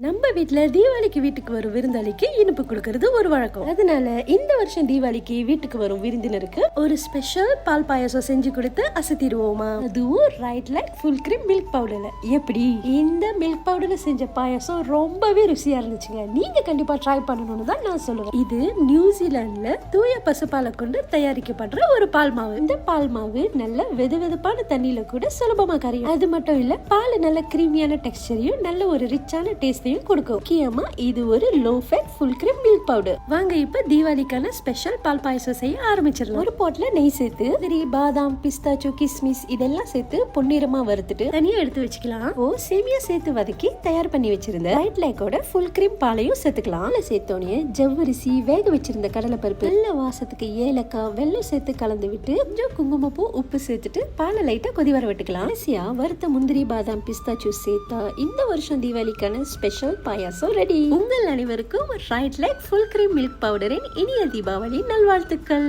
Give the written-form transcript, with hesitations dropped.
நம்ம வீட்டுல தீபாவளிக்கு வீட்டுக்கு வரும் விருந்தாளிக்கு இனிப்பு கொடுக்கறது ஒரு வழக்கம். அதனால இந்த வருஷம் தீபாவளிக்கு வீட்டுக்கு வரும் விருந்தினருக்கு ஒரு ஸ்பெஷல் பால் பாயாசம் செஞ்சு கொடுத்து அசத்திடுவோமா. அதுவும் right like full cream milk பவுடர்ல. எப்படி இந்த மில்க் பவுடர்ல செஞ்ச பாயாசம் ரொம்பவே ருசியா இருந்துச்சுங்க. நீங்க கண்டிப்பா ட்ரை பண்ணணும்னு தான் நான் சொல்லுவேன். இது நியூசிலாந்துல தூய பசுப்பாலை கொண்டு தயாரிக்கப்படுற ஒரு பால் மாவு. இந்த பால் மாவு நல்ல வெதுவெதுப்பான தண்ணியில கூட சுலபமா கரையும். அது மட்டும் இல்ல, பால் நல்ல கிரீமியான டெக்ஸ்டரையும் நல்ல ஒரு ரிச்சான டேஸ்ட் கொடுக்கும். முக்கியமா இது ஒரு low fat full cream milk powder. வாங்க இப்ப தீபாவளிக்கான ஸ்பெஷல் பால் பாயாசம் செய்ய ஆரம்பிச்சிடலாம். ஒரு போட்ல நெய் சேர்த்து பாதாம், பிஸ்தாச்சு, கிஸ்மிஸ் இதெல்லாம் சேர்த்து பொன்னிறமா வறுத்துட்டு தனியா எடுத்து வச்சுக்கலாம். சேமியா சேர்த்து வதக்கி தயார் பண்ணி வச்சிருந்த ரைட் லைக்கோட ஃபுல் கிரீம் பாலையும் சேர்த்துக்கலாம். சேர்த்தோனே ஜவ்வரிசி, வேக வச்சிருந்த கடலை பருப்பு, நல்ல வாசத்துக்கு ஏலக்காய், வெல்லம் சேர்த்து கலந்து விட்டு கொஞ்சம் குங்குமப்பூ, உப்பு சேர்த்துட்டு பாலை லைட்டா கொதி வர விட்டுக்கலாம். கடைசியா வறுத்த முந்திரி, பாதாம், பிஸ்தாச்சு சேர்த்தா இந்த வருஷம் தீபாவளிக்கான ஸ்பெஷல் பாயாசம் ரெடி. உங்கள் அனைவருக்கும் right like full cream milk பவுடரின் இனிய தீபாவளி நல்வாழ்த்துக்கள்.